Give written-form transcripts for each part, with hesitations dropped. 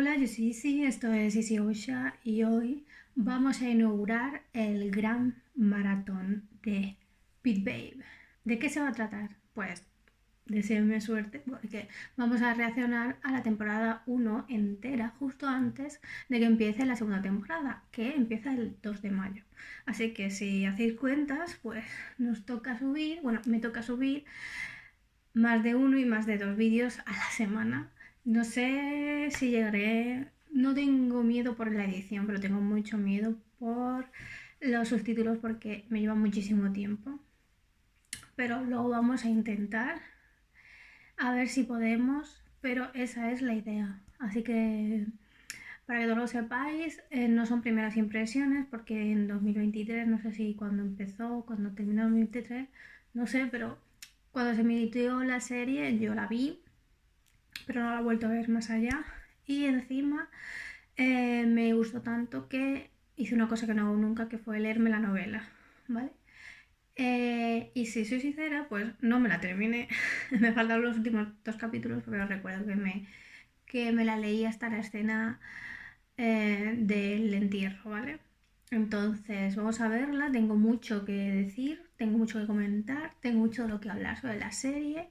Hola, yo soy Isi, esto es Isi Osha y hoy vamos a inaugurar el gran maratón de Pit Babe. ¿De qué se va a tratar? Pues deseenme suerte porque vamos a reaccionar a la temporada 1 entera justo antes de que empiece la segunda temporada, que empieza el 2 de mayo. Así que si hacéis cuentas, pues nos toca subir, bueno, me toca subir más de uno y más de dos vídeos a la semana. No sé si llegaré, no tengo miedo por la edición, pero tengo mucho miedo por los subtítulos porque me lleva muchísimo tiempo. Pero lo vamos a intentar, a ver si podemos, pero esa es la idea. Así que, para que todos lo sepáis, no son primeras impresiones porque en 2023, no sé si cuando empezó, cuando terminó 2023, no sé, pero cuando se emitió la serie yo la vi, pero no la he vuelto a ver más allá. Y encima me gustó tanto que hice una cosa que no hago nunca, que fue leerme la novela, ¿vale? Y si soy sincera, pues no me la terminé. Me faltan los últimos dos capítulos, pero recuerdo que me la leí hasta la escena del entierro, ¿vale? Entonces vamos a verla, tengo mucho que decir, tengo mucho que comentar, tengo mucho de lo que hablar sobre la serie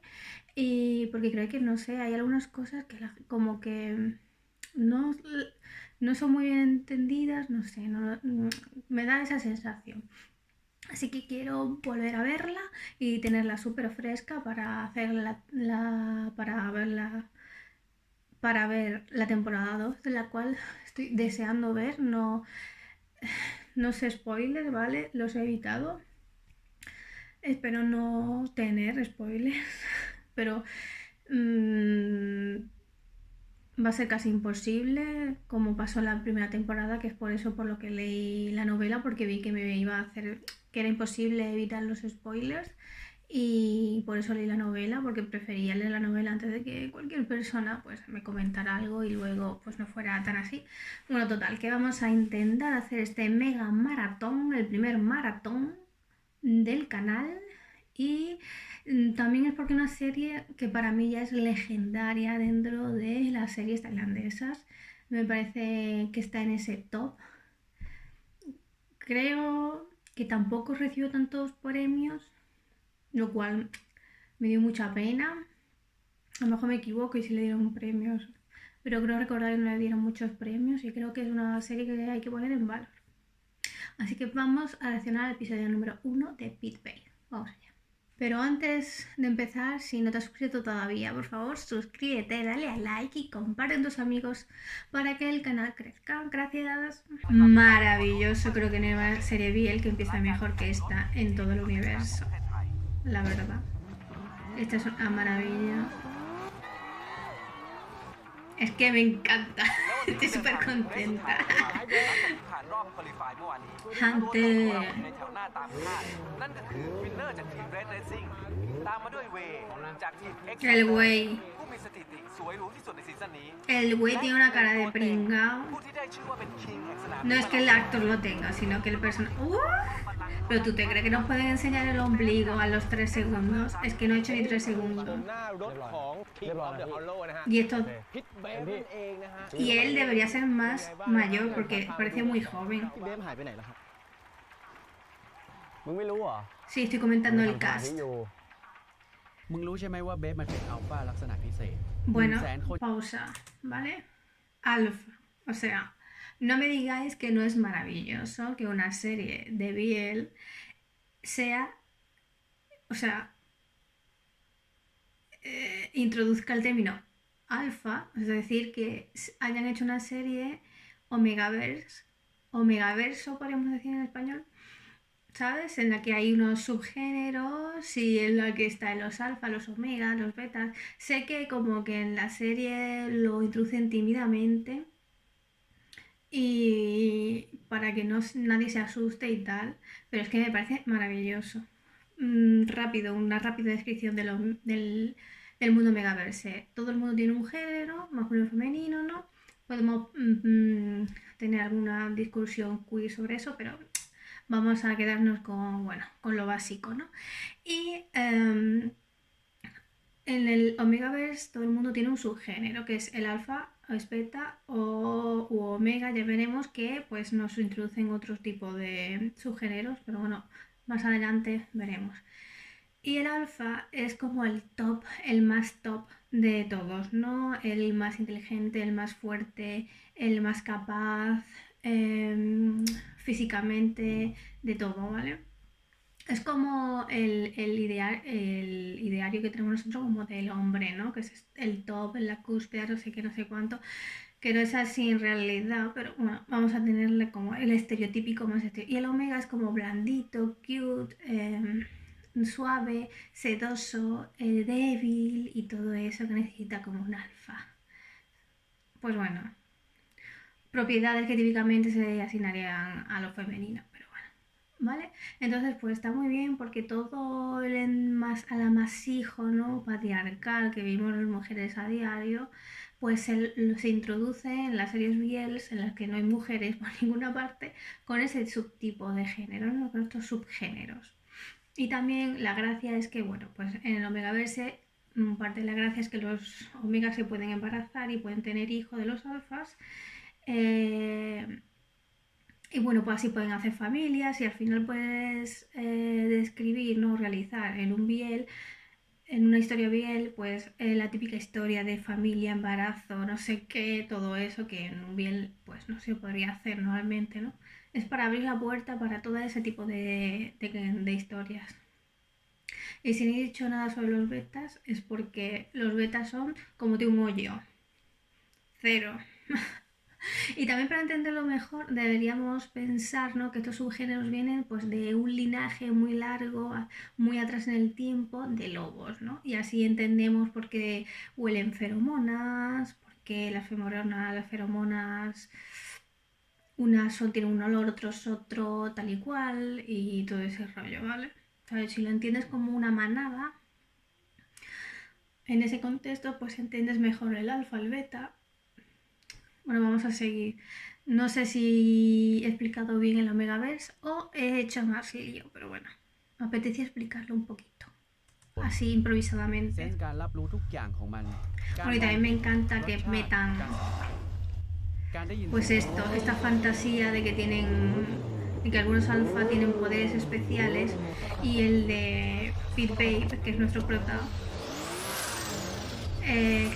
y porque creo que, no sé, hay algunas cosas que como que no, no son muy bien entendidas, no sé, me da esa sensación. Así que quiero volver a verla y tenerla súper fresca para hacer para ver la temporada 2, de la cual estoy deseando ver. No, no sé spoilers, ¿vale? Los he evitado. Espero no tener spoilers, pero va a ser casi imposible, como pasó en la primera temporada, que es por eso por lo que leí la novela, porque vi que me iba a hacer, que era imposible evitar los spoilers, y por eso leí la novela, porque prefería leer la novela antes de que cualquier persona pues me comentara algo y luego pues no fuera tan así. Bueno, total, que vamos a intentar hacer este mega maratón, el primer maratón del canal. Y también es porque una serie que para mí ya es legendaria dentro de las series tailandesas. Me parece que está en ese top. Creo que tampoco recibió tantos premios, lo cual me dio mucha pena. A lo mejor me equivoco y si le dieron premios, pero creo recordar que no le dieron muchos premios y creo que es una serie que hay que poner en valor. Así que vamos a reaccionar al episodio número 1 de Pit Babe. Vamos allá. Pero antes de empezar, si no te has suscrito todavía, por favor, suscríbete, dale a like y comparte con tus amigos para que el canal crezca. Gracias. Maravilloso, creo que no hay serie Biel que empieza mejor que esta en todo el universo. La verdad. Esta es una maravilla. Es que me encanta. Estoy súper contenta. Hunter. El güey. El güey tiene una cara de pringao. No es que el actor lo tenga, sino que el personaje... Pero tú te crees que nos pueden enseñar el ombligo a los 3 segundos. Es que no he hecho ni 3 segundos. Y esto... Y él debería ser más mayor porque parece muy joven. Sí, estoy comentando el cast. มึงรู้ใช่ไหมว่าเบฟมันเป็นอัลฟาลักษณะพิเศษ Bueno, pausa, ¿vale? Alfa. O sea, no me digáis que no es maravilloso que una serie de Biel sea... O sea, introduzca el término alfa, es decir, que hayan hecho una serie Omegaverso podríamos decir en español, ¿sabes? En la que hay unos subgéneros y en la que están los alfa, los omega, los betas. Sé que como que en la serie lo introducen tímidamente y para que nadie se asuste y tal, pero es que me parece maravilloso. Rápido, una rápida descripción del mundo megaverse. Todo el mundo tiene un género, masculino y femenino, ¿no? Podemos tener alguna discusión queer sobre eso, pero vamos a quedarnos con, bueno, con lo básico, ¿no? Y en el Omegaverse todo el mundo tiene un subgénero, que es el alfa o es beta u omega, ya veremos que pues nos introducen otro tipo de subgéneros, pero bueno, más adelante veremos. Y el alfa es como el top, el más top de todos, ¿no? El más inteligente, el más fuerte, el más capaz físicamente, de todo, ¿vale? Es como el ideario que tenemos nosotros como del hombre, ¿no? Que es el top, en la cúspide, no sé qué, no sé cuánto, que no es así en realidad, pero bueno, vamos a tenerle como el estereotípico más estereotípico. Y el omega es como blandito, cute, suave, sedoso, débil y todo eso que necesita como un alfa. Pues bueno, propiedades que típicamente se asignarían a lo femenino, pero bueno, ¿vale? Entonces, pues está muy bien porque todo el al amasijo, ¿no? Patriarcal que vimos las mujeres a diario, pues se introduce en las series BLs en las que no hay mujeres por ninguna parte con ese subtipo de género, ¿no? Con estos subgéneros. Y también la gracia es que, bueno, pues en el Omegaverse, parte de la gracia es que los omegas se pueden embarazar y pueden tener hijos de los alfas. Y bueno, pues así pueden hacer familias y al final puedes describir, ¿no? Realizar en un biel, en una historia biel, pues la típica historia de familia, embarazo, no sé qué, todo eso que en un biel pues no se podría hacer normalmente, ¿no? Es para abrir la puerta para todo ese tipo de historias. Y si no he dicho nada sobre los betas es porque los betas son como de un hoyo. Cero. Y también para entenderlo mejor deberíamos pensar, ¿no? Que estos subgéneros vienen pues de un linaje muy largo, muy atrás en el tiempo, de lobos, ¿no? Y así entendemos por qué huelen feromonas, por qué las feromonas, unas tienen un olor, otros otro, tal y cual, y todo ese rollo, ¿vale? ¿Sabes? Si lo entiendes como una manada, en ese contexto pues entiendes mejor el alfa, el beta. Bueno, vamos a seguir. No sé si he explicado bien el Omegaverse o he hecho más lío, pero bueno, me apetecía explicarlo un poquito, así เซน improvisadamente. ส์การรับรู้ทุกอย่างของมัน การ Bueno, y มอง también me เห็น encanta รส que ชาติ metan การสัมผัส การได้ยิน pues เสียง esto, esta fantasía de que tienen, de que algunos alfa tienen poderes especiales y el de Pit Babe, que es nuestro prota,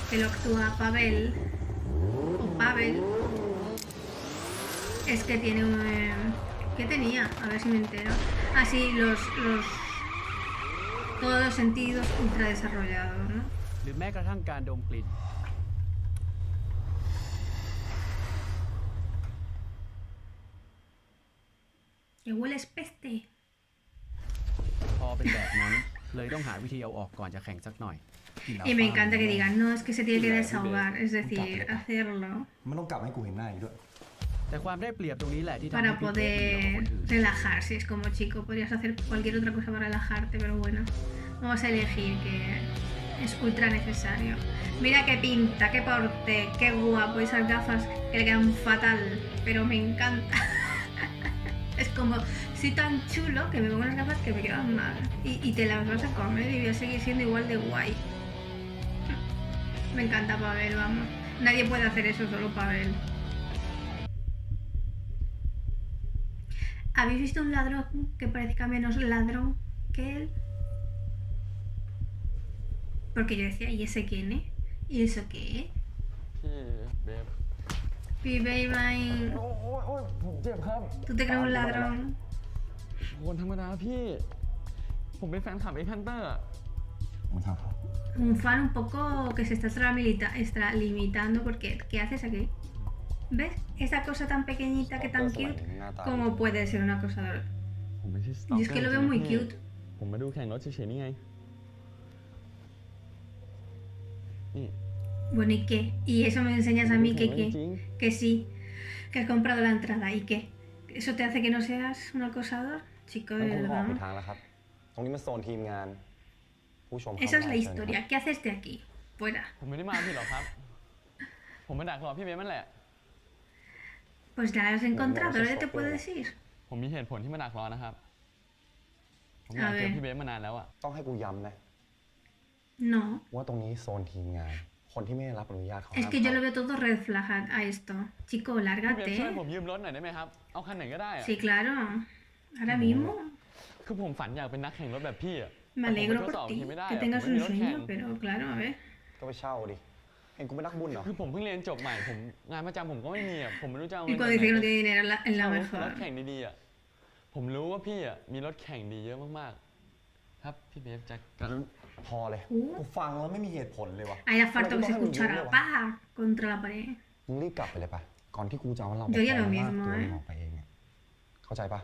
que lo actúa Pavel, o Pavel, es que tiene un... ¿Qué tenía? A ver si me entero. Ah, sí, todos los sentidos ultra desarrollados, ¿no? หรือแม้กระทั่งการดมกลิ่น Que hueles peste. พอเป็นแบบนั้น เลยต้องหาวิธีเอาออกก่อนจะแข่งสักหน่อย Y me encanta que digan, no, es que se tiene que desahogar, es decir, hacerlo มันต้องกลับให้กูเห็นหน้าอีกด้วย แต่ความได้เปรียบตรงนี้แหละที่ทำให้ para พี่เบสเหนือกว่าคน poder อื่น relajarse. Es como, chico, podrías hacer cualquier otra cosa para relajarte, pero bueno, vamos a elegir que es ultra necesario. Mira qué pinta, qué porte, qué guapo, esas gafas que le quedan fatal, pero me encanta. Es como, soy tan chulo que me pongo unas gafas que me quedan mal. Y te las vas a comer y voy a seguir siendo igual de guay. Me encanta Pavel, vamos. Nadie puede hacer eso, solo Pavel. ¿Habéis visto un ladrón que parezca menos ladrón que él? Porque yo decía, ¿y ese quién es? ¿Y eso qué es? พี่เบฟ P-Baby, ผมเจ็บครับ ¿tú te crees un ladrón? คนธรรมดาพี่ ผมเป็นแฟนคลับไอ้แพนเตอร์ มึงทำครับ Un fan un poco que se está extralimitando porque ¿qué haces aquí? ¿Ves? Esa cosa tan pequeñita que tan cute, ¿cómo puede ser un acosador? ผมไม่ใช่ส Yo es que lo veo muy cute. ผมมาดูแข่งรถเฉยๆนี่ไง นี่ Bueno, ¿y qué? ¿Y eso me enseñas a mí que ผมดูแข่งรถจริง qué? Que sí, que has comprado la entrada. ¿Y qué? ¿Eso te hace que no seas un acosador? Chico, งั้ de นผมออก verdad. ผิดทางแล้วครับ ตรงนี้มันโซนทีมงาน ผู้ชม Esa es la เข้ามาเชิญครับ historia. ¿Qué haces de aquí? Fuera. ผมไม่ได้มาผิดหรอกครับ ผมมาดักรอพี่เบฟนั่นแหละ Pues ya la has encontrado, ¿qué te puedo decir? ผมมีเหตุผลที่มาดักรอนะครับ ผมอยาก A เจอ ver. พี่เบฟมานานแล้วอะ ต้องให้กูย้ำนะ No. ว่าตรงนี้โซนทีมงาน ค คนที่ไม่ได้รับอนุญาตเขา Es que yo lo veo todo red flag a esto. Chico, พี่เบฟช่วย lárgate. ผมยืมรถหน่อยได้ไหมครับ เอาคันไหนก็ได้อะ Sí, claro. Ahora mismo. คือผมฝันอยากเป็นนักแข่งรถแบบพี่อะ Me แต่ผม alegro ไปทด por สอบ ti ทีไม่ได้ que อะ tengas ผมไม่ un มีรถแข่ง sueño, pero claro, a ver. ก็ไปเช่าดิเห็นกูเป็นนักบุญเหรอ คือผมเพิ่งเรียนจบใหม่ผมงานประจำผมก็ไม่มีอะผมไม่รู้จะเอา Y เงิน cuando จาก dice que ไห no น tiene dinero en la เช่ารถ mejor. แข่งดีๆอะผมรู้ว่าพี่อะมีรถแข่งดีเยอะมากๆ ครับพี่เบฟแจ็ค พอเลยกูฟังแล้วไม่มีเหตุผลเลยวะ Ahí era falta que se ทำไมกูต้องให้มึงยืม escuchara ด้วยวะ pa contra la pared. มึงรีบกลับไปเลยปะก่อนที่กูจะเอาเรา Yo ya lo ลาก mismo, ตัว ¿eh? มึงออกไปเองอะเข้าใจปะ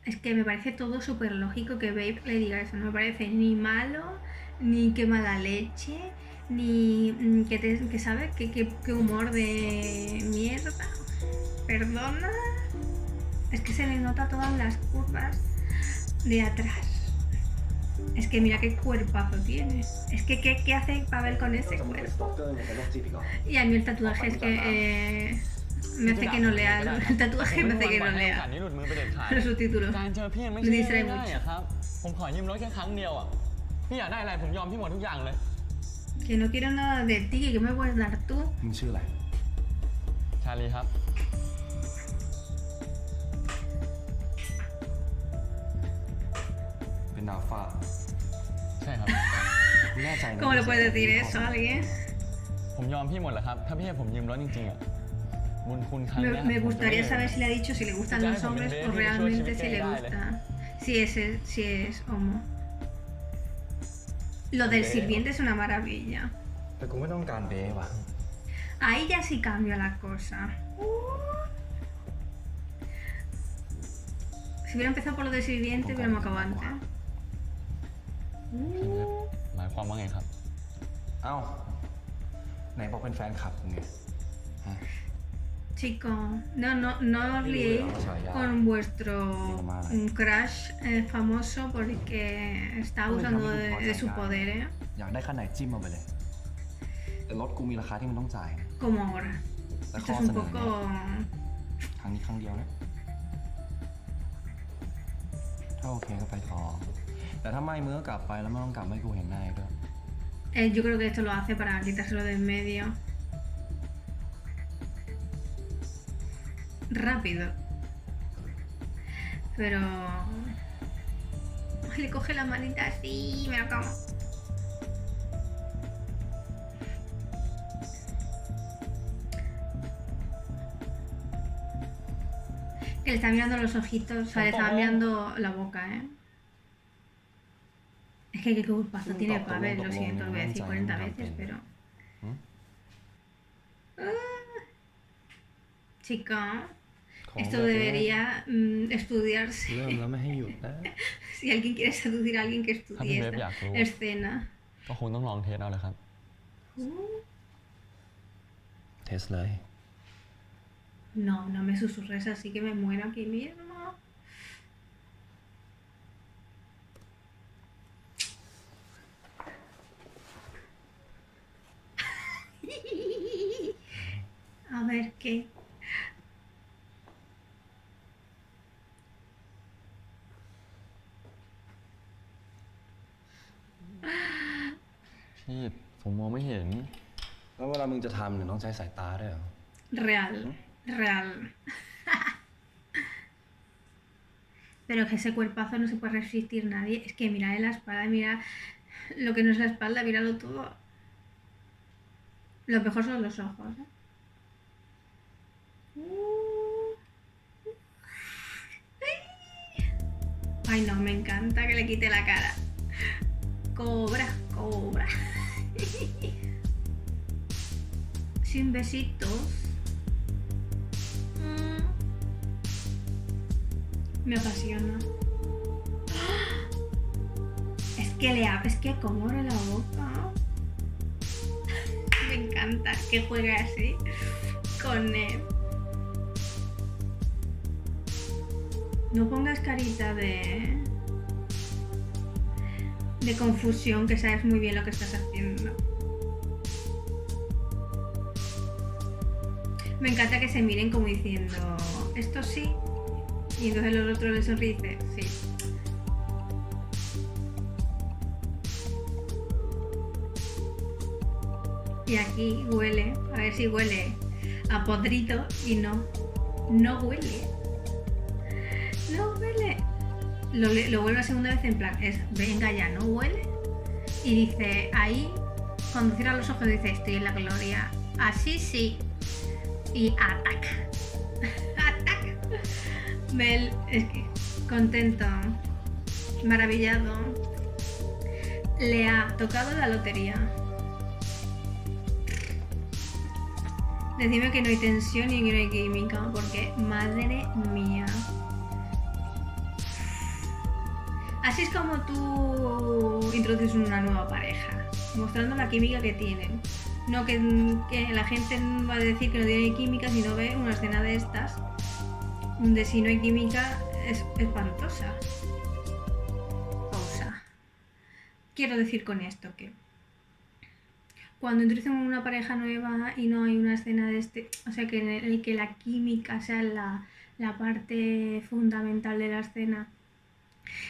Es que me parece todo súper lógico que Babe le diga eso. No me parece ni malo, ni que mala leche, ni que sabe que humor de mierda. Perdona. Es que se le nota todas las curvas de atrás. Es que mira qué cuerpazo tiene. Es que ¿qué hace Pavel con ese cuerpo? Y a mí el tatuaje es que me hace que no lea. El tatuaje me hace que no ให้โอกาส lea นี้หลุดมือไปเด็ดขาด los subtítulos. การเจอพี่มันไม่ใช่ง่ายๆอะครับ ผมขอยืมรถแค่ครั้งเดียวอะพี่อยากได้อะไรผมยอมพี่หมดทุกอย่างเลย Que no quiero nada de ti, que me puedes dar tú. มึงชื่ออะไร ชาลีครับ เป็นดาวฟ้า ใช่ครับ มึงแน่ใจนะ ¿Cómo le puedes decir eso a alguien? ผมยอมพี่หมดแหละครับ ถ้าพี่ให้ผมยืมรถจริงๆอะบุญคุณครั้งเนี้ย Me gustaría saber si le ha dicho si le gustan los hombres o realmente si le gusta. Si es homo. Lo del sirviente es una maravilla. แต่กูไม่ต้องการเบฟว่ะ Ahí ya sí cambia la cosa. Si hubiera empezado por lo del sirviente, hubiéramos acabado antes. พี่เบฟหมายความว่าไงครับ เอ้าไหนบอกเป็นแฟนคลับกูไง Chicos, no os liéis con vuestro crush famoso porque está abusando de su poder, ¿eh? อยากได้คันไหนจิ้มมาไปเลย แต่รถกูมีราคาที่มันต้องจ่ายนะ Como ahora. แต่ Esto ข้อ es เส un นอ poco... เนี่ยครั้งนี้ครั้งเดียวนะถ้าโอเคก็ไปต่อ แต่ถ้าไม่มึงก็กลับไปแล้วไม่ต้องกลับไม่ให้กูเห็นหน้าอีกด้วย Yo creo que esto lo hace para quitárselo de en medio. Rápido. Pero... Le coge la manita así y me la como. Que le está mirando los ojitos, o sea, le está mirando la boca, ¿eh? Es que qué culpazo tiene Pavel, lo siento, lo voy a decir 40 veces, pero... Chica, esto debería estudiarse. เริ่มแล้วไม่ให้หยุดนะ Si alguien quiere seducir a alguien que Happy estudie Babe, ya, esta tú. escena. ก็คงต้องลองเทสเอาเลยครับ เทสเลย No, no me susurres así que me muero aquí mismo. A ver qué. พี่ผมมองไม่เห็น แล้วเวลามึงจะทำเนี่ยต้องใช้สายตาด้วยเหรอ Real, real. Pero que ese cuerpazo no se puede resistir nadie. Es que mira la espalda, mira lo que no es la espalda, míralo todo. Lo mejor son los ojos, ¿eh? Ay, no, me encanta que le quite la cara. Cobra, cobra. Sin besitos. Me apasiona. Es que como abre la boca. Me encanta que juegue así con él. No pongas carita de confusión, que sabes muy bien lo que estás haciendo. Me encanta que se miren como diciendo, esto sí. Y entonces los otros le sonríen, sí. Y aquí huele, a ver si huele a podrido y no huele. No huele. Lo vuelve la segunda vez en plan, venga ya, no huele. Y dice, ahí, cuando cierra los ojos dice, estoy en la gloria. Así sí. Y ataca. Ataca. Mel, es que contento, maravillado. Le ha tocado la lotería. Decime que no hay tensión y que no hay química, porque madre mía. Así es como tú introduces una nueva pareja, mostrando la química que tienen. No que la gente va a decir que no tiene química si no ve una escena de estas, donde si no hay química es espantosa. Pausa. Quiero decir con esto que cuando introducen una pareja nueva y no hay una escena de o sea, que en el que la química sea la parte fundamental de la escena,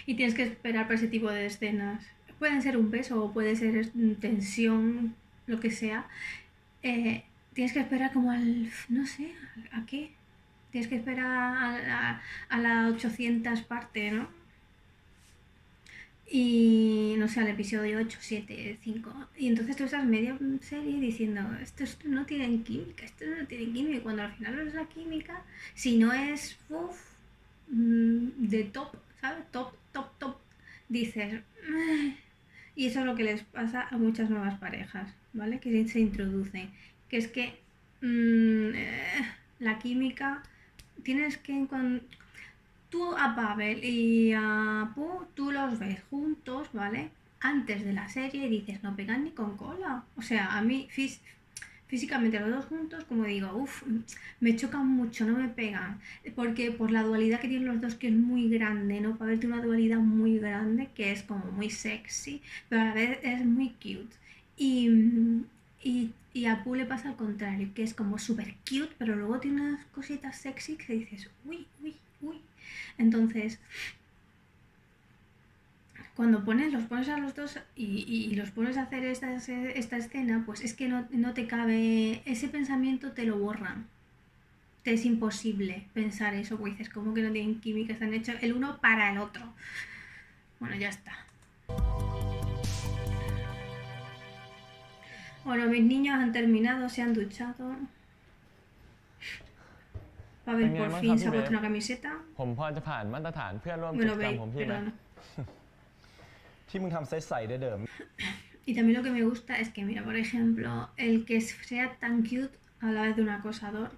y tienes que esperar por ese tipo de escenas. Pueden ser un beso o puede ser tensión, lo que sea. Tienes que esperar como no sé, ¿a qué? Tienes que esperar a la 800 parte, ¿no? Y no sé, al episodio 8, 7, 5. Y entonces tú estás media serie diciendo, estos no tienen química, Y cuando al final no es la química, si no es de top, ¿sabes? Top, dices. Y eso es lo que les pasa a muchas nuevas parejas, ¿vale? Que se introducen. Que es que la química, tienes que... Tú a Pavel y a Pooh, tú los ves juntos, ¿vale? Antes de la serie y dices, no pegan ni con cola. O sea, a mí físicamente los dos juntos, como digo, me chocan mucho, no me pegan. Porque por la dualidad que tienen los dos, que es muy grande, ¿no? Pavel tiene una dualidad muy grande, que es como muy sexy, pero a la vez es muy cute. Y a Pooh le pasa al contrario, que es como súper cute, pero luego tiene unas cositas sexy que dices, uy. Entonces, cuando los pones a los dos y los pones a hacer esta escena, pues es que no te cabe, ese pensamiento te lo borran. Te es imposible pensar eso, porque dices, ¿cómo que no tienen química? Están hechos el uno para el otro. Bueno, ya está. Bueno, mis niños han terminado, se han duchado. Pavel por fin se ha puesto una camiseta. ผมพอจะผ่านมาตรฐานเพื่อนร่วมกิจ Bueno, กรรมของพี่ไหม perdón. ที่มึงทำเซตใส่ได้เดิม Y también lo que me gusta es que, mira, por ejemplo, el que sea tan cute a la vez de un acosador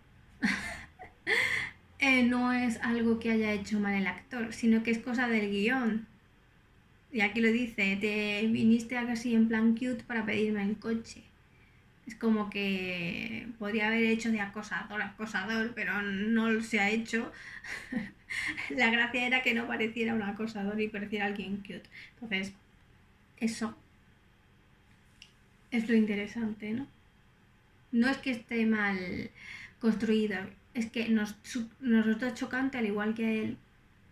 no es algo que haya hecho mal el actor, sino que es cosa del guión. Y aquí lo dice, te viniste casi en plan cute para pedirme el coche. Es como que podría haber hecho de acosador, pero no se ha hecho. La gracia era que no pareciera un acosador y pareciera alguien cute. Entonces, eso es lo interesante, ¿no? No es que esté mal construido, es que nos resulta chocante al igual que a él,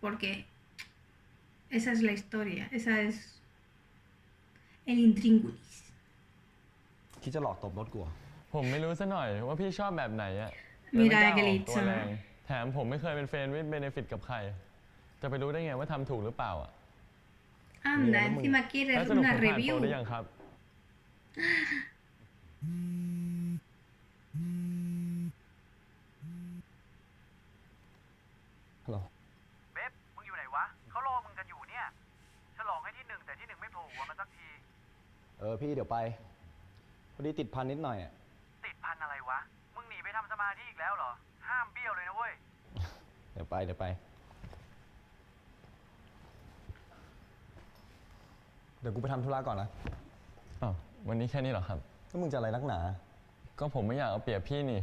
porque esa es la historia, esa es el intríngulis. คิดจะหลอกตบรถกู ผมไม่รู้ซะหน่อยว่าพี่ชอบแบบไหนอะ Mira เลย que ไม่ le กล้าออกตัวแรง hizo. แถมผมไม่เคยเป็นเฟรนด์วิดเบเนฟิตกับใคร จะไปรู้ได้ไงว่าทำถูกหรือเปล่าอะ Anda, encima แล้ว quieres สรุป una ผมผ่านโปร review. หรือยังครับ ฮัลโหล เบ๊บมึงอยู่ไหนวะ เขารอมึงกันอยู่เนี่ย ฉลองให้ที่หนึ่งแต่ที่หนึ่งไม่โผล่หัวมาสักที พี่เดี๋ยวไป พอดีติดพันนิดหน่อยอะ ติดพันอะไรวะ มึงหนีไปทำสมาธิอีกแล้วเหรอ ห้ามเบี้ยวเลยนะเว้ย เดี๋ยวไป เดี๋ยวกูไปทำธุระก่อนนะ อ้าววันนี้แค่นี้เหรอครับ แล้วมึงจะอะไรนักหนา ก็ผมไม่อยากเอาเปรียบพี่นี่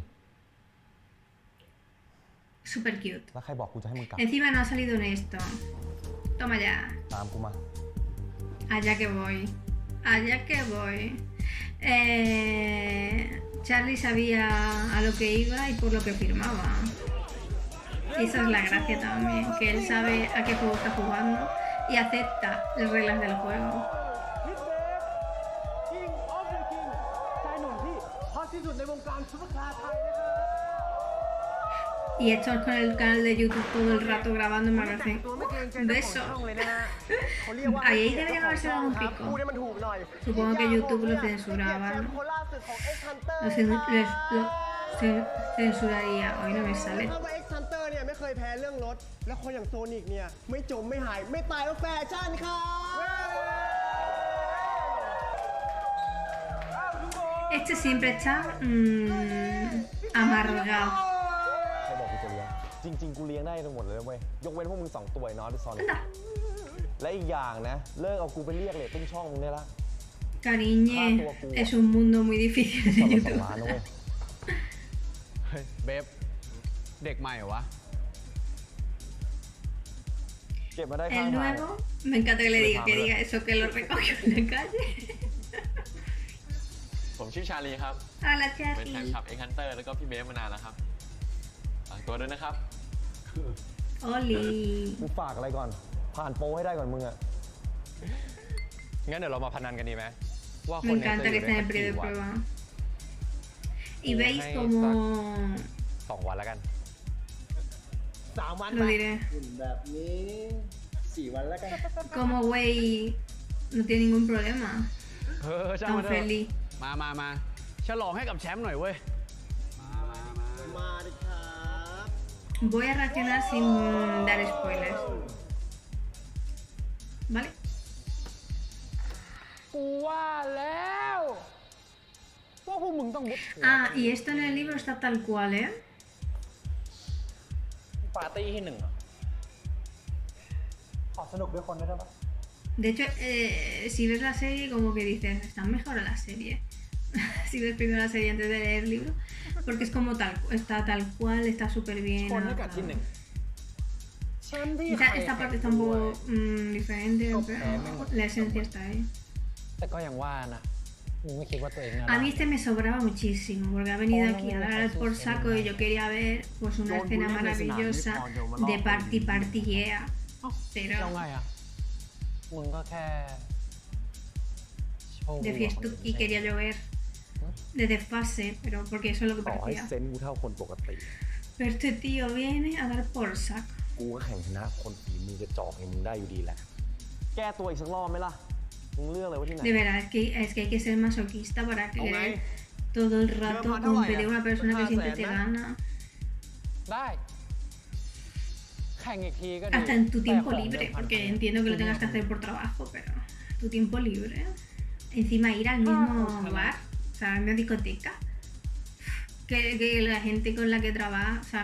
Super cute. แล้วใครบอกกูจะให้มึงกลับ Encima no ha salido en esto. Toma ya. ตามกูมา Allá que voy. Charlie sabía a lo que iba y por lo que firmaba. Y esa es la gracia también, que él sabe a qué juego está jugando y acepta las reglas del juego. Y estos con el canal de YouTube todo el rato grabando me parece ตัวไม่เกรงใจ un เจ้าของ beso. ช่องเลยนะฮะเขาเรียกว่า Ahí deberían haberse dado un ครับ pico. พูดให้มันถูกหน่อย Supongo que YouTube lo censuraba, แชม ¿no? ป์คนล่าสุดของ X Hunter Lo, censuraría. Hoy no me ค sale. รับว่า X Hunter เนี่ยไม่เคยแพ้เรื่องรถ แล้วคนอย่างโซนิกเนี่ยไม่จมไม่หายไม่ตายเพราะแฟชั่นครับ Este siempre está amargado. ใครบอกกูจะเลี้ยงจริง ๆ กูเลี้ยงได้ทั้งหมดเลยเว้ยยกเว้นพวกมึง2ตัวไอ้นอตไอ้ซอน Anda. และอีกอย่างนะเลิกเอากูไปเรียกเรตติ้งช่องมึงได้ละ Cariñe, es un mundo muy difícil ต de อนละ YouTube. 2 ล้านนะเว้ย เฮ้ยเบฟเด็กใหม่เหรอวะ เก็บมาได้ข้าง El ทาง nuevo, me encanta que le diga que diga eso, que lo recogió en la calle. ผมชื่อชาลีครับ Hola, เป็นแฟน Charlie. คลับเอ็กฮันเตอร์แล้วก็พี่เบฟมานานแล้วครับฝากตัวด้วยนะครับ Oli. มึงฝากอะไรก่อน ผ่านโปรให้ได้ก่อนมึงอะ งั้นเดี๋ยวเรามาพนันกันดีไหมว่าค Me นเนี้ย encanta จะ que อยู่ esté ได้ en el สัก periodo กี่ de วัน prueba. Y veis Hay como... 2 วันแล้วกัน 3 วัน Lo diré. แบบนี้4 วันแล้วกัน Como güey no tiene ningún problema. ช่าง Tan มันเถอะ feliz. มาฉลองให้กับแชมป์หน่อยเว้ย มาดิครับ Voy a reaccionar sin dar spoilers. ¿Vale? กูว่าแล้วว่าพวกมึงต้องมุด Ah, y esto en el libro está tal cual, ¿eh? ปาร์ตี้ที่1อ่ะ ขอสนุกด้วยคนได้ปะ De hecho, si ves la serie, como que dices, está mejor la serie. Si ves primero la serie antes de leer el libro, porque es como está tal cual, está súper bien. คนให้กับที่ adaptado. 1 แชมป์ที่ Esta parte está un poco diferente, pero la esencia está ahí. แต่ก็ยังว่านะมึงไม่คิดว่าตัวเองน่า A mí este me sobraba muchísimo, porque ha venido aquí a dar por saco y yo quería ver pues una escena maravillosa de party yeah. เรา Pero ไงอ่ะมึงก็แค่โชค de ดีกว่าคนอื่น fiestuki quería yo ver de desfase, pero porque eso es lo que ต่อให้ parecía. เซนส์กูเท่าคนปกติ Pero este tío viene a dar por saco. กูก็แข่งชนะคนฝีมือกระจอกอย่างมึงได้อยู่ดีแหละ แก้ตัวอีกสักรอบไหมล่ะ มึงเลือกเลยว่าที่ไหน De verdad, es que hay que ser masoquista para querer todo el rato competir con una persona que siempre te gana. ได้แข่งอีกทีก็ดี Hasta en tu แต่ tiempo ของ libre, เดิมพัน porque entiendo que lo tengas que hacer por trabajo, pero tu tiempo libre. Encima ir al mismo bar, o sea, a la misma discoteca, que la gente con la que trabaja, o sea,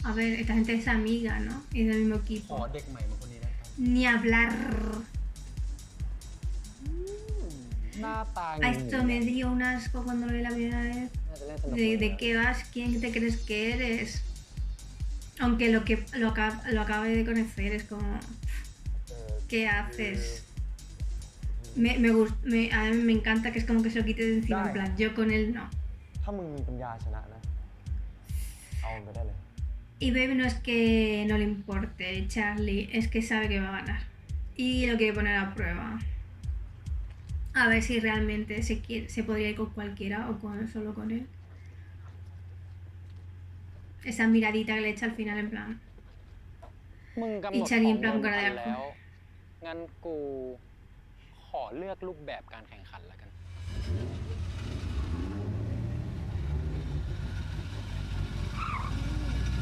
a ver, esta gente es amiga, ¿no? Y del mismo ขอ equipo. เด็กใหม่มาคนนี้ได้ครับ Ni hablar. หน้าตา A esto me dio un asco cuando lo vi la primera vez. น่าจะเล่นสนุก ¿De qué vas? ¿Quién te crees que eres? Aunque lo acabe de conocer, es como... ¿Qué haces? A mí me encanta que es como que se lo quite de encima, en plan, yo con él no. ถ้ามึงมีปัญญาชนะนะ เอามันไปได้เลย Y Babe no es que no le importe Charlie, es que sabe que va a ganar. Y lo quiere poner a prueba. A ver si realmente se podría ir con cualquiera o solo con él. Esa miradita que le echa al final en plan... มึงกำหนด อี ของ ชาลี เดิม ปรำกัน พัน แล้ว แล้ว งั้นกูขอเลือกรูปแบบการแข่งขันแล้วกัน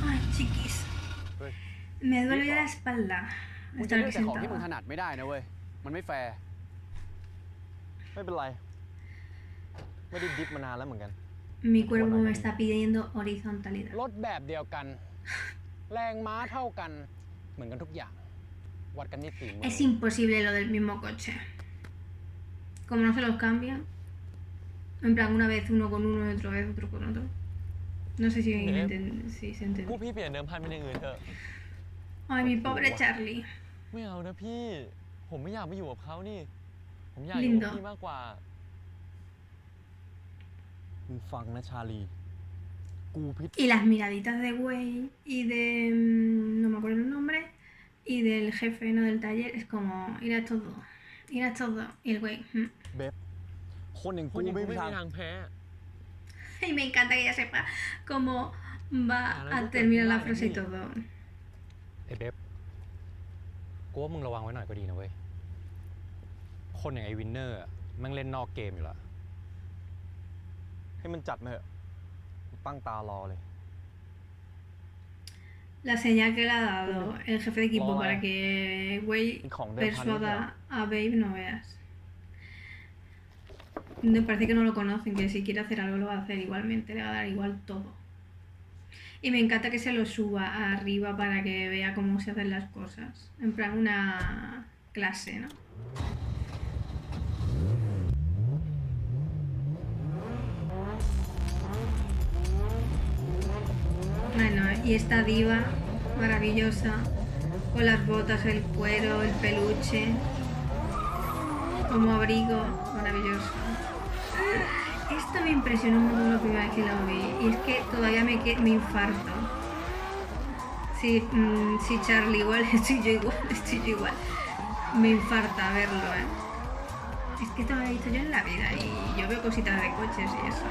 Ay, chiquis. Pues, Me duele la espalda. มึงจะ Estar เลือก aquí แต่ของที่มึงถ sentada. นัดไม่ได้นะเว้ย มันไม่แฟร์ ไม่เป็นไร ไม่ได้ดิฟมานานแล้วเหมือนกัน Mi cuerpo me está pidiendo horizontalidad. รถแบบเดียวกัน แรงม้าเท่ากัน เหมือนกันทุกอย่าง วัดกันที่ฝีมือ Es imposible lo del mismo coche. Como no se los cambian. En plan, una vez uno con uno y otra vez otro con otro. No sé si se พวก entiende. พี่เปลี่ยนเดิมพันเป็นอย่างอื่นเถอะ Ay, mi pobre Charlie. ไม่เอานะพี่ ผมไม่อยากไปอยู่กับเขานี่ ผมอยากอยู่กับ Lindo. พี่มากกว่า มึงฟังนะชาลี กูพิษ Y las miraditas de güey y de... no me acuerdo el nombre. Y del jefe, no del taller. Es como ir a todo. Ir a todo. Y el güey... เบบคนอย่าง ค กู นอย่าง ไม่ กู มี ไม่ ทาง มีทางแพ้ Y me encanta que ella sepa cómo va a terminar la frase y todo. ไอ้เบฟกูว่ามึงระวังไว้หน่อยก็ดีนะเว้ย คนอย่างไอ้วินเนอร์อะแม่งเล่นนอกเกมอยู่แล้ว ให้มันจัดมาเถอะตั้งตารอเลย La señal que le ha dado el jefe de equipo Mola. para que Wei Con de persuada panilla. a Babe, no veas. Me parece que no lo conocen, que si quiere hacer algo lo va a hacer igualmente, le va a dar igual todo. Y me encanta que se lo suba arriba para que vea cómo se hacen las cosas. En plan una clase, ¿no? Bueno, y esta diva maravillosa, con las botas, el cuero, el peluche, como abrigo, maravilloso. Esto me impresionó un montón la primera vez que lo vi, y es que todavía me infarto. Si Charlie igual, estoy yo igual. Me infarta verlo, ¿eh? Es que esto lo he visto yo en la vida, y yo veo cositas de coches y eso.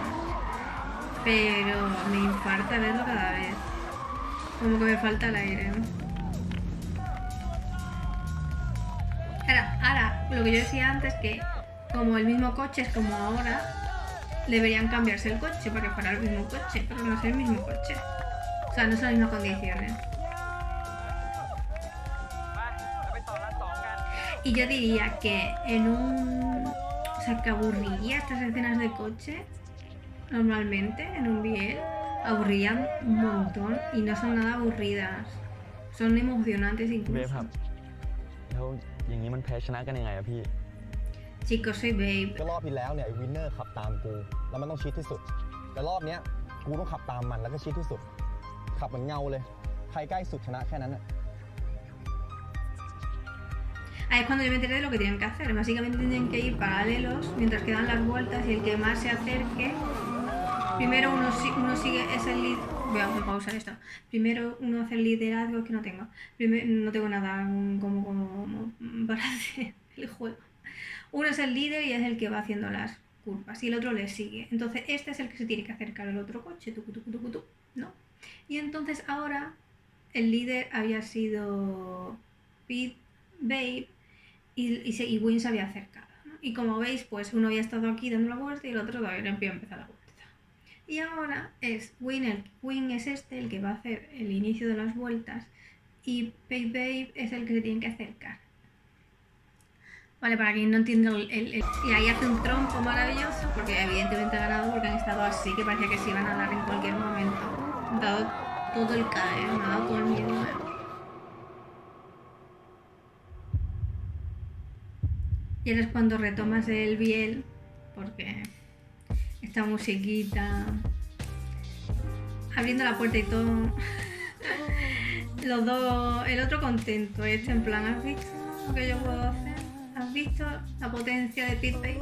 Pero me infarta verlo cada vez. Como que me falta el aire. Ahora, lo que yo decía antes, que como el mismo coche es como ahora, deberían cambiarse el coche para que fuera el mismo coche, pero no es el mismo coche. O sea, no son las mismas condiciones. Y yo diría que en un... O sea, que aburriría estas escenas de coche. Normalmente en un biel aburrían un montón y no son nada aburridas, son emocionantes เบฟ incluso. ครับ แล้วอย่างนี้มันแพ้ชนะกันยังไงอะพี่ Chicos, soy Babe. ก็รอบที่แล้วเนี่ยไอ้วินเนอร์ขับตามกู แล้วมันต้องชิดที่สุด แต่รอบเนี้ยกูต้องขับตามมันแล้วก็ชิดที่สุด ขับเหมือนเงาเลย ใครใกล้สุดชนะแค่นั้นน่ะ Ahí es cuando yo me enteré de lo que tienen que hacer. Básicamente tienen que ir paralelos mientras que dan las vueltas y el que más se acerque. Primero uno sigue, es el líder. Voy a pausar esto. Primero uno hace el liderazgo, que no tengo. No tengo nada como para hacer el juego. Uno es el líder y es el que va haciendo las curvas y el otro le sigue. Entonces este es el que se tiene que acercar al otro coche, ¿no? Y entonces ahora el líder había sido Pete, Babe y Win se había acercado, ¿no? Y como veis, pues uno había estado aquí dando la vuelta y el otro todavía no había empezado la vuelta. Y ahora es Win es este el que va a hacer el inicio de las vueltas y Babe es el que se tiene que acercar. Vale, para quien no entienda y ahí hace un trompo maravilloso porque evidentemente ha ganado porque han estado así que parecía que se iban a dar en cualquier momento. Han dado todo el caer, me ha dado todo el miedo. Y ahora es cuando retomas el biel porque esta musiquita, abriendo la puerta y todo. Los dos, el otro contento, este en plan, ¿has visto lo que yo puedo hacer? ¿Has visto la potencia de Pete Babe?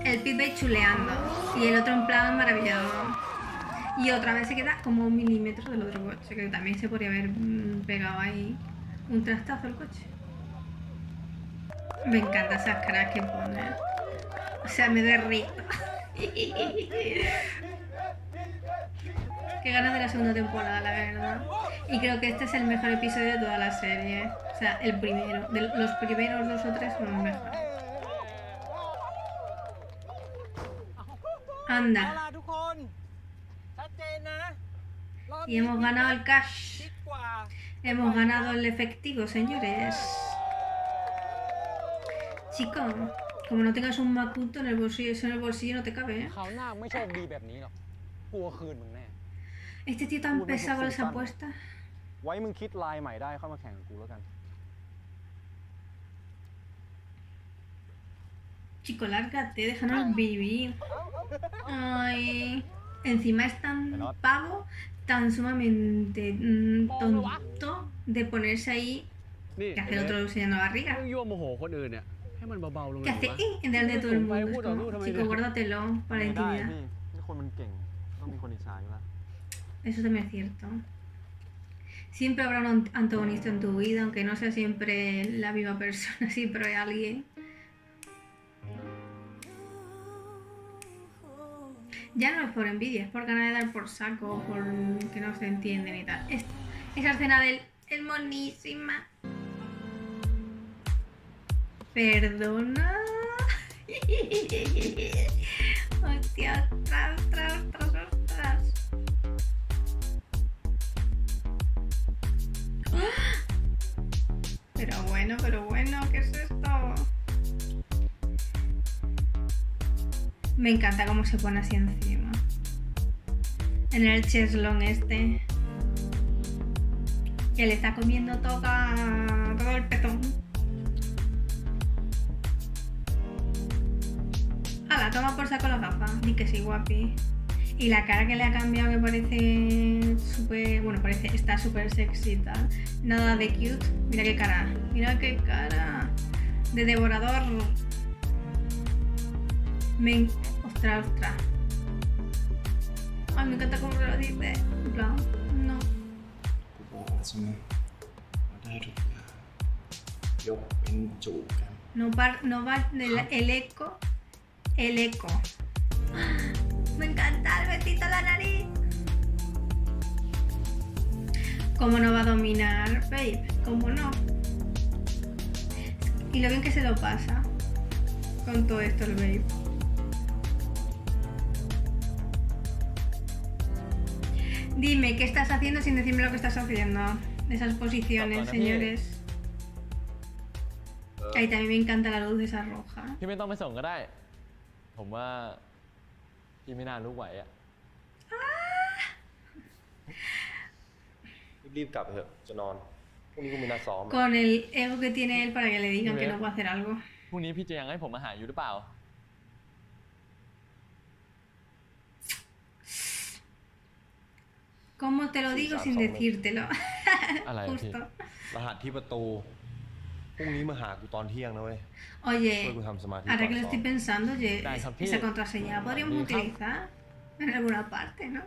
El Pete Babe chuleando y el otro en plan maravillado. Y otra vez se queda como 1 milímetro del otro coche, que también se podría haber pegado ahí un trastazo el coche. Me encantan esas caras que pone. O sea, me derrito. Qué ganas de la segunda temporada, la verdad. Y creo que este es el mejor episodio de toda la serie. O sea, el primero. Los primeros 2 o 3 son los mejores. Anda. Y hemos ganado el cash. Hemos ganado el efectivo, señores. Chico, como no tengas un Makuto en el bolsillo, eso en el bolsillo no te cabe, ¿eh? คราวหน้าไม่โชคดีแบบนี้หรอกกลัวคืนมึงแน่ Este tío tan pesado con las apuestas. ไว้มึงคิดลายใหม่ได้เข้ามาแข่งกับกูแล้วกัน Chico, lárgate, déjanos vivir. Ay, encima es tan pavo, tan sumamente tonto de ponerse ahí. นี่ Que hace el otro enseñando la barriga. ยั่วโมโหคนอื่นเนี่ยให้มันเบาๆลงหน่ Que อย hace วะ en delante de todo el mundo. Es Puta, como, puta, chico, puta. guárdatelo para la ไม่ได้ intimidad. พี่นี่คนมันเก่ง ต้องมีคนอิจฉาอยู่แล้ว Eso también es cierto. Siempre habrá un antagonista en tu vida, aunque no sea siempre la misma persona, siempre hay alguien. Ya no es por envidia, es por ganas de dar por saco, por que no se entienden y tal. Esa escena del es monísima. Perdona. Hostia, ostras, ostras, ostras, ostras. Pero bueno, ¿qué es esto? Me encanta cómo se pone así encima. En el cheslón este. Que le está comiendo todo el petón. Ala, toma por saco la gafa. Di que sí, guapi. Y la cara que le ha cambiado que parece súper... Bueno, está súper sexy y tal. Nada de cute. Mira qué cara. Mira qué cara. De devorador. Ostras, ostras. Ay, me encanta cómo se lo dice. En plan, no. กูบอกแล้วใช่ไหมว่าได้ทุกอย่างยกเป็นจูบกัน No va el eco. El eco. Me encanta el besito a la nariz. ¿Cómo no va a dominar, babe? ¿Cómo no? Y lo bien que se lo pasa con todo esto el babe. Dime, ¿qué estás haciendo sin decirme lo que estás haciendo? Esas posiciones, señores. Ahí también me encanta la luz de esa roja. พี่ไม่ต้องไปส่งก็ได้ ผมว่าพี่ไม่น่ารู้ไหวอะ รีบกลับเถอะจะนอนพรุ่งนี้กูมีนัดซ้อม Con el ego que tiene él para que le digan que no puede hacer algo. พรุ่งนี้พี่จะยังให้ผมมาหาอยู่หรือเปล่า ¿Cómo te lo digo sin decírtelo? อะไรอะพี่ Justo. รหัสที่ประตูพรุ่งนี้มาหากูตอนเที่ยงนะเว้ย Oye, Creo que usamos Samaria ahora que para lo estoy todo. pensando, oye, Dai, Sophie. esa contraseña la podríamos Dai, Sophie. utilizar en alguna parte, ¿no?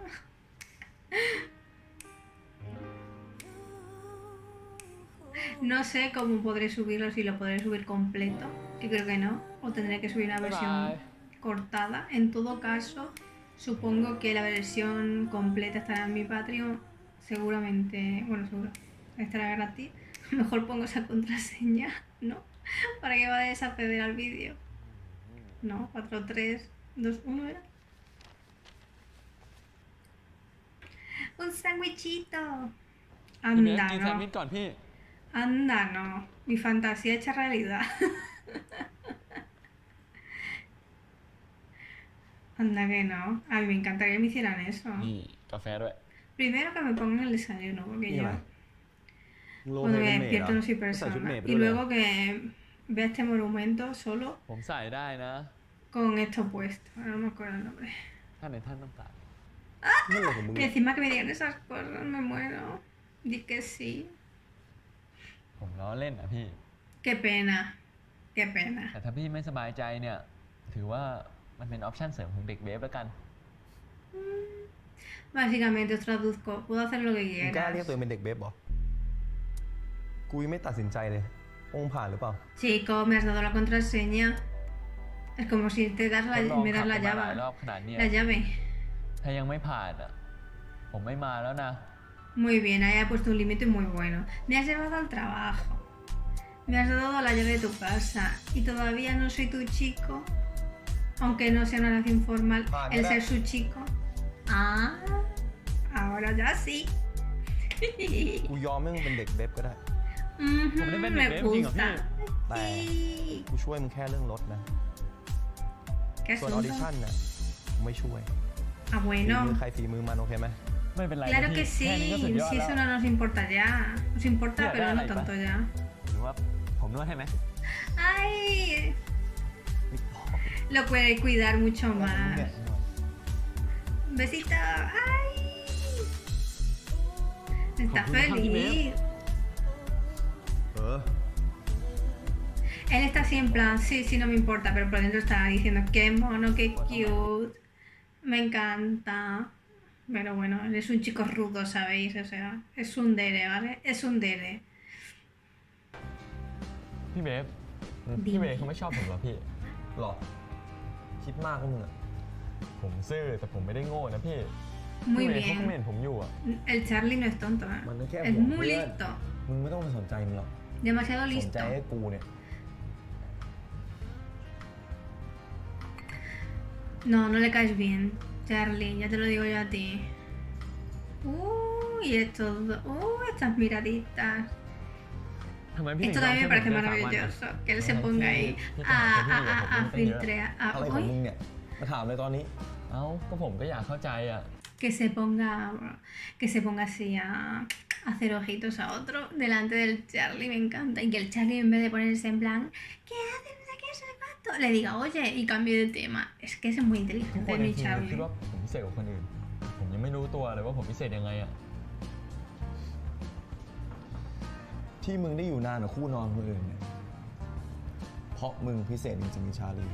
No sé cómo podré subirlo, si lo podré subir completo, que creo que no, o tendré que subir una versión Bye. cortada. En todo caso, supongo que la versión completa estará en mi Patreon, seguramente, bueno, seguro, estará gratis. Mejor pongo esa contraseña, ¿no? Para que vayas a acceder al vídeo. No, 4, 3, 2, 1 era. Un sándwichito. พี่เบส Anda, กินแซนด์วิ no. ชก่อนพี่ Anda, no. Mi fantasía hecha realidad. Anda que no. A mí me encantaría que me hicieran eso. นี่กาแฟด้วย Primero que me pongan el desayuno, porque Mira. yo มึงโล cuando เม me ดเป็นเมด despierto เหร no อ soy ใส่ชุดเมด persona. ไป Y ด้วยเหรอ luego que vea este monumento solo ผมใส่ได้นะ con esto puesto. Ahora no me acuerdo el nombre. ท่านในท่านต้องตัด นั่นอะไรของมึง Y เนี่ย encima que me digan esas cosas, me muero. Di que sí. ผมล้อเล่นนะพี่ Qué pena. Qué pena. แต่ถ้าพี่ไม่สบายใจเนี่ย ถือว่ามันเป็นออปชั่นเสริมของเด็กเบฟแล้วกัน Básicamente os traduzco. Puedo hacer lo que มึงกล้าเรียก quieras. ตัวเองเป็นเด็กเบฟเหรอ กูยังไม่ตัดสินใจเลยองผ่านหรือเปล่า Chico, me has dado la contraseña. Es como si te das ทดลอง me ขั das บ la กันมาหลายรอบ llave. ขนาดเนี้ย La llave. ถ้ายังไม่ผ่านอ่ะ ผมไม่มาแล้วนะ Muy bien, ahí ha puesto un límite muy bueno. Me has llevado al trabajo. Me has dado la llave de tu casa. Y todavía no soy tu chico. Aunque no sea una relación formal, Vale, el ahora- ser su chico. Ah, ahora ya sí. กูยอมให้มึงเป็นเด็กเบฟก็ได้ Ujú, Hombre, ven, me ven, ven, gusta. Bye. Sí. กูช่วยมึงแค่เรื่องรถนะ ¿Qué ส่วนออดิชั่น asunto? น่ะกูไม่ช่วย Ah, ฝีมือ bueno. ใครฝีมือมันโอเคไหม ไม่เป็นไรนะ Claro พี่ que แค่นี้ก็สุด sí. ยอด Si แล้ว eso no nos importa ya. Nos importa, Mira, pero dale no ahí, tanto va. ya. หรือว่าผมนวดให้ไหม ¡Ay! Lo puede cuidar mucho มึง más. เนี่ย Besito. ¡Ay! Está Con una feliz. เออ Él está así en plan, sí, sí, no me importa, pero por dentro está diciendo, qué mono, qué cute. Me encanta. Pero bueno, él es un chico rudo, ¿sabéis? O sea, es un dere, ¿vale? Es un dere. พี่เบฟ ดี พี่เบฟเขาไม่ชอบผมเหรอพี่ หรอ คิดมากก็มึงอะ ผมซื่อแต่ผมไม่ได้โง่นะพี่ Muy พี่เมย์เขาก็ไม่เห็ bien. นผมอยู่อ่ะ El Charlie no es tonto, ¿eh? มันก็แค่ Es ห่วง muy เพื่อน listo. มึงไม่ต้องไปสนใจมันหรอก Demasiado สน listo. ใจให้กูเนี่ย No, no le caes bien, Charlie, ya te lo digo yo a ti. Uy, estas miraditas. ทำไมพี่ถึ Esto งยอม también me ให้ผม parece เจอ3 วันอะ maravilloso. Que él se ponga ahí a filtrear. อะไรของมึงเนี่ย มาถามเลยตอนนี้ เอ้าก็ผมก็อยากเข้าใจอ่ะ Que se ponga así a hacer ojitos a otro delante del Charlie, me encanta. Y que el Charlie, en vez de ponerse en plan, ¿qué haces? No sé qué, no sé cuánto, le diga, oye, y cambie de tema. Es que es muy ทุก inteligente คนใน mi ทีมคิด Charlie. ว่าผมพิเศษกว่าคนอื่น ผมยังไม่รู้ตัวเลยว่าผมพิเศษยังไงอ่ะ ที่มึงได้อยู่นานกับคู่นอนคนอื่นเนี่ย เพราะมึงพิเศษจริงๆในชาลี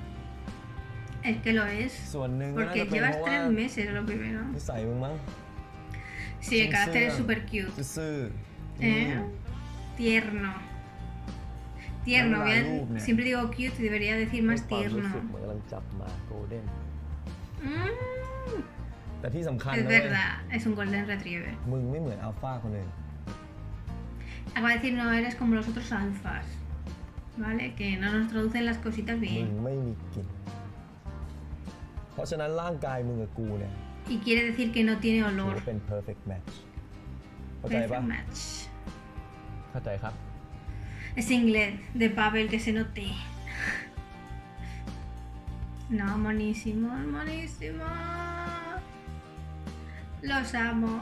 Es que lo es. ส่วนหนึ่งก็น่า Porque จะเป็นเพ llevas ราะว่า 3 meses lo primero. นิสัยมึงมั้ง Sí, el carácter es súper cute. ซื่อๆ ¿Eh? Tierno. Tierno, Dale la bien. luz, ne. Siempre digo cute y debería decir más ความรู้ tierno. สึกเหมือนกำลังจับหมาโกลเด้น Mm, แต่ที่สำคัญ es นะเว้ย verdad, es un golden retriever. มึงไม่เหมือนอัลฟาคนอื่น Acabo de decir, no eres como los otros alfas. ¿Vale? Que no nos traducen las cositas มึง bien. ไม่มีกลิ่น เพราะฉะนั้นร่างกายมึงกับกูเนี่ย Y quiere decir que no tiene ถือ olor. ว่าเป็น perfect match เข้าใจปะ Perfect match. เข้าใจครับ Es inglés de Pavel que se note. No, monísimo, monísimo. Los amo.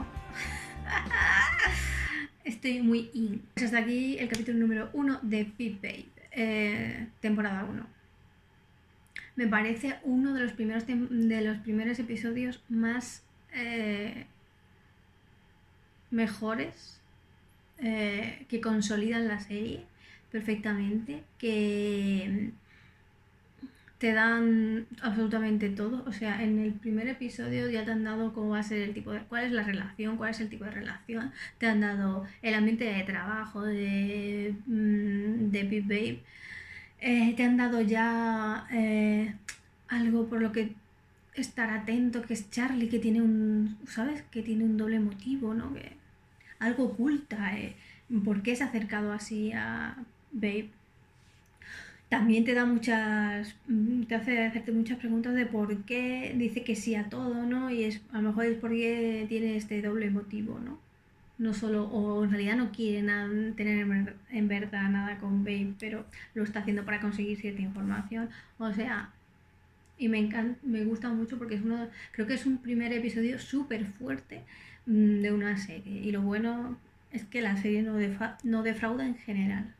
Estoy muy in. Pues hasta aquí el capítulo número 1 de Pip Babe, temporada 1. Me parece uno de los primeros episodios más mejores, que consolidan la serie perfectamente, que te dan absolutamente todo. O sea, en el primer episodio ya te han dado cómo va a ser el tipo de... cuál es la relación, cuál es el tipo de relación. Te han dado el ambiente de trabajo de Pip Babe. Te han dado ya algo por lo que estar atento, que es Charlie, que tiene un... ¿sabes? Que tiene un doble motivo, ¿no? Que algo oculta. ¿Por qué se ha acercado así a Babe? También te da te hace hacerte muchas preguntas de por qué dice que sí a todo, ¿no? Y a lo mejor es porque tiene este doble motivo, ¿no? No solo, o en realidad no quiere tener en verdad nada con Babe, pero lo está haciendo para conseguir cierta información. O sea, y me gusta mucho porque creo que es un primer episodio súper fuerte de una serie. Y lo bueno es que la serie no defrauda en general,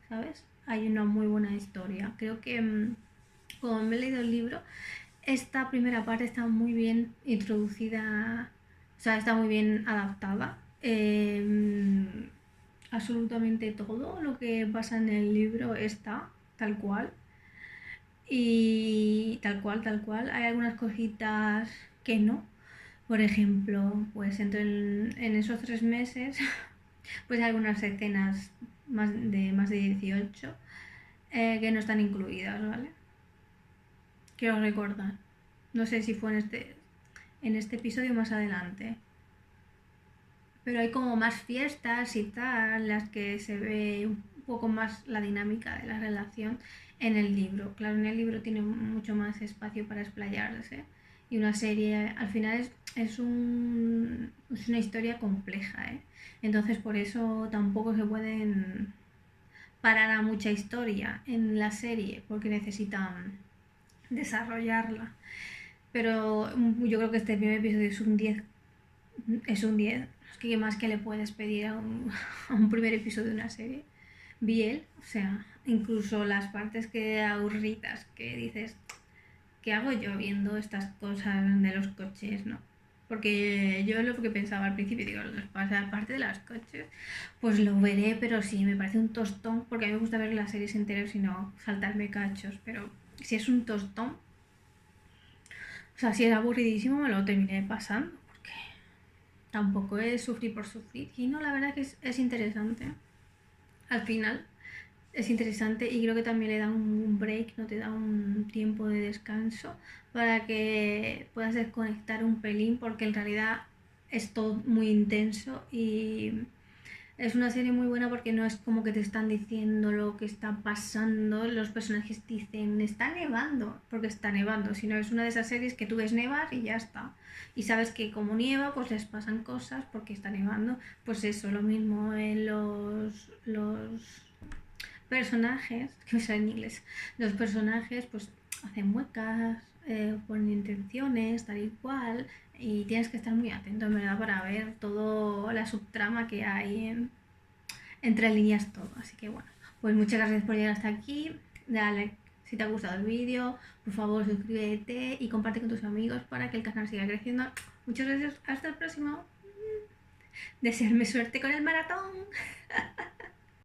¿sabes? Hay una muy buena historia. Creo que, como me he leído el libro, esta primera parte está muy bien introducida, o sea, está muy bien adaptada. Absolutamente todo lo que pasa en el libro está tal cual. Y tal cual. Hay algunas cositas que no. Por ejemplo, pues en esos 3 meses, pues hay algunas escenas más de 18 que no están incluidas, ¿vale? Quiero recordar. No sé si fue en este episodio más adelante. Pero hay como más fiestas y tal, las que se ve un poco más la dinámica de la relación en el libro. Claro, en el libro tiene mucho más espacio para explayarse. Y una serie, al final es una historia compleja, ¿eh? Entonces por eso tampoco se pueden parar a mucha historia en la serie, porque necesitan desarrollarla. Pero yo creo que este primer episodio es un 10. Es un 10. Es que ¿qué más que le puedes pedir a un primer episodio de una serie? Bien, o sea, incluso las partes que aburridas, que dices, ¿qué hago yo viendo estas cosas de los coches, no? Porque yo lo que pensaba al principio, digo, aparte de los coches, pues lo veré, pero sí, me parece un tostón, porque a mí me gusta ver las series enteras y no saltarme cachos, pero si es un tostón, o sea, si es aburridísimo me lo terminé pasando, porque tampoco es sufrir por sufrir, y no, la verdad que es interesante. Al final es interesante y creo que también le da un break, no te da un tiempo de descanso para que puedas desconectar un pelín, porque en realidad es todo muy intenso y es una serie muy buena porque no es como que te están diciendo lo que está pasando, los personajes dicen está nevando porque está nevando, sino es una de esas series que tú ves nevar y ya está. Y sabes que como nieva pues les pasan cosas porque está nevando. Pues eso, lo mismo en los personajes, que me sale en inglés, los personajes pues hacen muecas, ponen intenciones, tal y cual, y tienes que estar muy atento en verdad para ver toda la subtrama que hay entre líneas todo. Así que bueno, pues muchas gracias por llegar hasta aquí, dale like si te ha gustado el vídeo, por favor suscríbete y comparte con tus amigos para que el canal siga creciendo. Muchas gracias, hasta el próximo. Desearme suerte con el maratón.